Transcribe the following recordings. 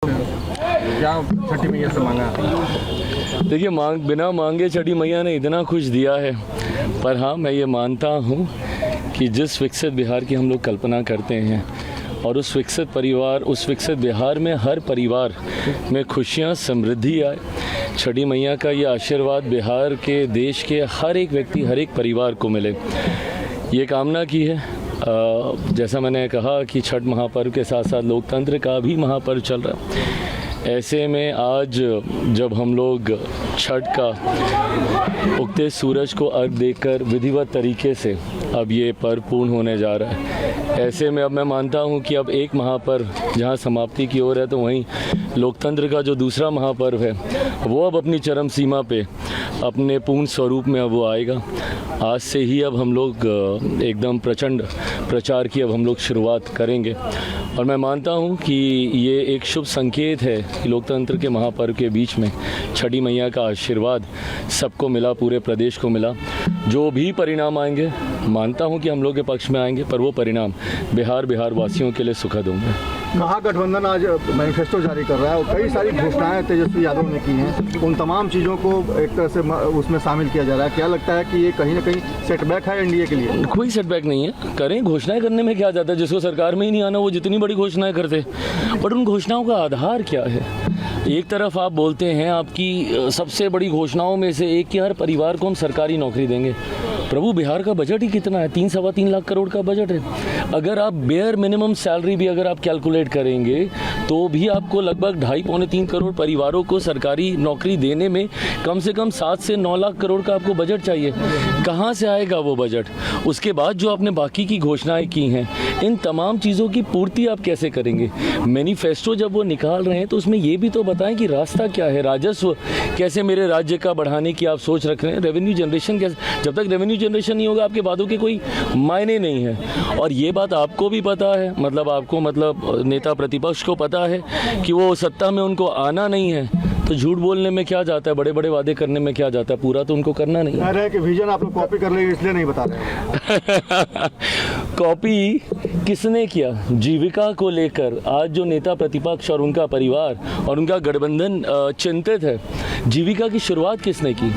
क्या छठी मैया से मांगा? देखिए, बिना मांगे छठी मैया ने इतना कुछ दिया है। पर हाँ, मैं ये मानता हूँ कि जिस विकसित बिहार की हम लोग कल्पना करते हैं और उस विकसित बिहार में हर परिवार में खुशियाँ, समृद्धि आए, छठी मैया का ये आशीर्वाद बिहार के, देश के हर एक व्यक्ति, हर एक परिवार को मिले, ये कामना की है। जैसा मैंने कहा कि छठ महापर्व के साथ साथ लोकतंत्र का भी महापर्व चल रहा है। ऐसे में आज जब हम लोग छठ का उगते सूरज को अर्घ देकर विधिवत तरीके से अब ये पर्व पूर्ण होने जा रहा है, ऐसे में अब मैं मानता हूँ कि अब एक महापर्व जहाँ समाप्ति की ओर है, तो वहीं लोकतंत्र का जो दूसरा महापर्व है वो अब अपनी चरम सीमा पे अपने पूर्ण स्वरूप में अब वो आएगा। आज से ही अब हम लोग एकदम प्रचंड प्रचार की अब हम लोग शुरुआत करेंगे और मैं मानता हूं कि ये एक शुभ संकेत है कि लोकतंत्र के महापर्व के बीच में छठी मैया का आशीर्वाद सबको मिला, पूरे प्रदेश को मिला। जो भी परिणाम आएंगे, मानता हूं कि हम लोग के पक्ष में आएंगे, पर वो परिणाम बिहार वासियों के लिए सुखद होंगे। महागठबंधन आज मैनिफेस्टो जारी कर रहा है और कई सारी घोषणाएं तेजस्वी यादव ने की हैं, उन तमाम चीज़ों को एक तरह से उसमें शामिल किया जा रहा है। क्या लगता है कि ये कहीं ना कहीं सेटबैक है एनडीए के लिए? कोई सेटबैक नहीं है, करें, घोषणाएं करने में क्या जाता है। जिसको सरकार में ही नहीं आना वो जितनी बड़ी घोषणाएं करते, बट उन घोषणाओं का आधार क्या है? एक तरफ आप बोलते हैं आपकी सबसे बड़ी घोषणाओं में से एक कि हर परिवार को हम सरकारी नौकरी देंगे। प्रभु, बिहार का बजट ही कितना है? 3-3.25 लाख करोड़ का बजट है। अगर आप बेयर मिनिमम सैलरी भी अगर आप कैलकुलेट करेंगे तो भी आपको लगभग 2.5-3 करोड़ परिवारों को सरकारी नौकरी देने में कम से कम 7 से 9 लाख करोड़ का आपको बजट चाहिए। कहाँ से आएगा वो बजट? उसके बाद जो आपने बाकी की घोषणाएं की हैं, इन तमाम चीज़ों की पूर्ति आप कैसे करेंगे? मैनिफेस्टो जब वो निकाल रहे हैं तो उसमें ये भी तो बताएं कि रास्ता क्या है, राजस्व कैसे मेरे राज्य का बढ़ाने की आप सोच रख रहे हैं, रेवेन्यू जनरेशन कैसे? जब तक रेवेन्यू जनरेशन नहीं होगा आपके वादों के कोई मायने नहीं है। और ये बात आपको भी पता है, मतलब नेता प्रतिपक्ष को पता है कि वो सत्ता में उनको आना नहीं है, तो झूठ बोलने में क्या जाता है, बड़े बड़े वादे करने में क्या जाता है, पूरा तो उनको करना नहीं है। रहे कि विजन आप लोग कॉपी कर लेंगे इसलिए नहीं बता रहे। कॉपी किसने किया? जीविका को लेकर आज जो नेता प्रतिपक्ष और उनका परिवार और उनका गठबंधन चिंतित है, जीविका की शुरुआत किसने की?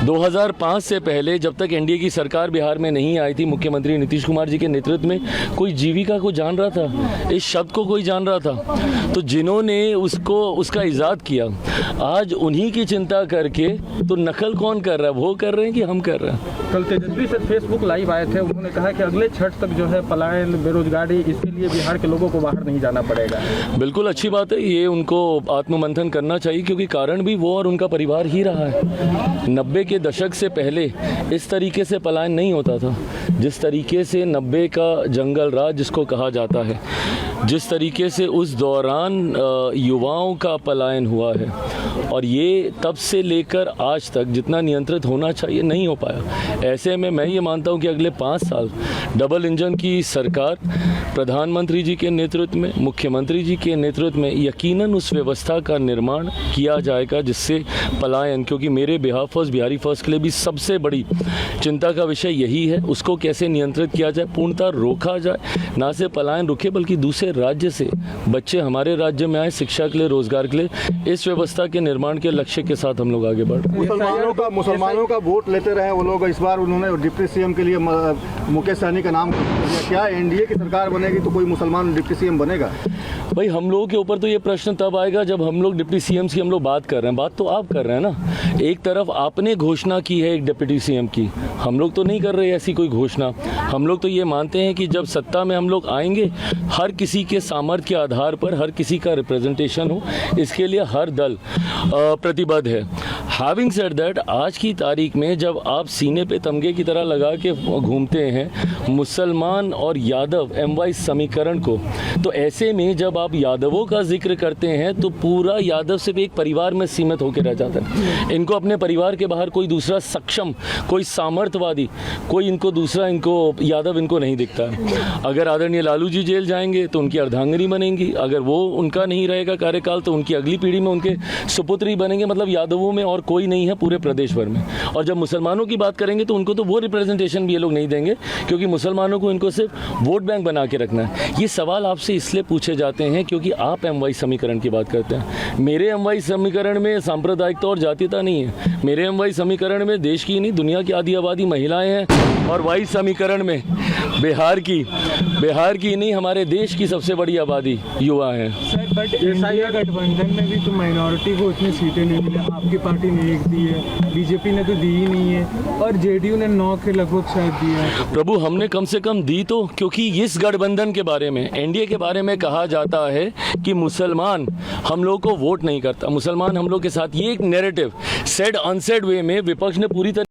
2005 से पहले जब तक एनडीए की सरकार बिहार में नहीं आई थी, मुख्यमंत्री नीतीश कुमार जी के नेतृत्व में कोई जीविका को जान रहा था? इस शब्द को कोई जान रहा था? तो जिन्होंने उसका इजाद किया, आज उन्हीं की चिंता करके तो नकल कौन कर रहा है? वो कर रहे हैं कि हम कर रहे हैं? कल तेजस्वी से फेसबुक लाइव आए थे, उन्होंने कहा कि अगले छठ तक जो है पलायन, बेरोजगारी, इसके लिए बिहार के लोगों को बाहर नहीं जाना पड़ेगा। बिल्कुल अच्छी बात है, ये उनको आत्ममंथन करना चाहिए क्योंकि कारण भी वो और उनका परिवार ही रहा है। 90 के दशक से पहले इस तरीके से पलायन नहीं होता था। जिस तरीके से 90 का जंगल राज जिसको कहा जाता है, जिस तरीके से उस दौरान युवाओं का पलायन हुआ है, और ये तब से लेकर आज तक जितना नियंत्रित होना चाहिए नहीं हो पाया। ऐसे में मैं ये मानता हूँ कि अगले 5 साल डबल इंजन की सरकार प्रधानमंत्री जी के नेतृत्व में, मुख्यमंत्री जी के नेतृत्व में यकीनन उस व्यवस्था का निर्माण किया जाएगा जिससे पलायन, क्योंकि मेरे बिहारी फर्स्ट के लिए भी सबसे बड़ी चिंता का विषय यही है, उसको कैसे नियंत्रित किया जाए, पूर्णतः रोका जाए। ना से पलायन रुके बल्कि दूसरे राज्य से बच्चे हमारे राज्य में आए शिक्षा के लिए, रोजगार के लिए। इस व्यवस्था के निर्माण के लक्ष्य के साथ हम लोग आगे बढ़ रहे हैं। मुसलमानों का वोट लेते रहे वो लोग, इस बार उन्होंने डिप्टी सीएम के लिए मुकेश सहनी का नाम दिया। क्या एनडीए की सरकार बनेगी तो कोई मुसलमान डिप्टी सीएम बनेगा? भाई, हम लोगों के ऊपर तो ये प्रश्न तब आएगा जब हम लोग डिप्टी सीएम की हम लोग बात कर रहे हैं। बात तो आप कर रहे हैं ना। एक तरफ आपने घोषणा की है एक डिप्टी सीएम की, हम लोग तो नहीं कर रहे ऐसी कोई घोषणा। हम लोग तो ये मानते हैं कि जब सत्ता में हम लोग आएंगे, हर किसी के सामर्थ्य के आधार पर हर किसी का रिप्रेजेंटेशन हो, इसके लिए हर दल प्रतिबद्ध है। हैविंग सेड दैट, आज की तारीख में जब आप सीने पे तमगे की तरह लगा के घूमते हैं मुसलमान और यादव MY समीकरण को, तो ऐसे में जब आप यादवों का जिक्र करते हैं तो पूरा यादव सिर्फ एक परिवार में सीमित होकर रह जाता है। इनको अपने परिवार के बाहर कोई दूसरा सक्षम, कोई सामर्थ्यवादी, कोई इनको यादव इनको नहीं दिखता है। अगर आदरणीय लालू जी जेल जाएंगे तो उनकी अर्धांगिनी बनेंगी, अगर वो उनका नहीं रहेगा कार्यकाल तो उनकी अगली पीढ़ी में उनके सुपुत्री बनेंगे। मतलब यादवों में और कोई नहीं है पूरे प्रदेश भर में। और जब मुसलमानों की बात करेंगे तो उनको तो वो रिप्रेजेंटेशन भी ये लोग नहीं देंगे, क्योंकि मुसलमानों को इनको सिर्फ वोट बैंक बना के रखना है। ये सवाल आपसे इसलिए पूछे जाते हैं क्योंकि आप एमवाई समीकरण की बात करते हैं। मेरे एमवाई समीकरण में सांप्रदायिकता और जातीयता नहीं है। मेरे एमवाई समीकरण में देश की नहीं दुनिया की आधी आबादी महिलाएं हैं, और वाई समीकरण में बिहार की नहीं हमारे देश की सबसे बड़ी आबादी युवा हैं। सर बट इंडिया गठबंधन में भी तो माइनॉरिटी को उतनी सीटें नहीं मिली। आपकी पार्टी ने 1 दी है, बीजेपी ने तो दी ही नहीं है, और जेडीयू ने 9 के लगभग शायद दिया है। प्रभु हमने कम से कम दी तो, क्योंकि इस गठबंधन के बारे में, एनडीए के बारे में कहा जाता है कि मुसलमान हम लोग को वोट नहीं करता, मुसलमान हम लोग के साथ, ये एक नैरेटिव सेड अनसेड वे में विपक्ष ने पूरी तरह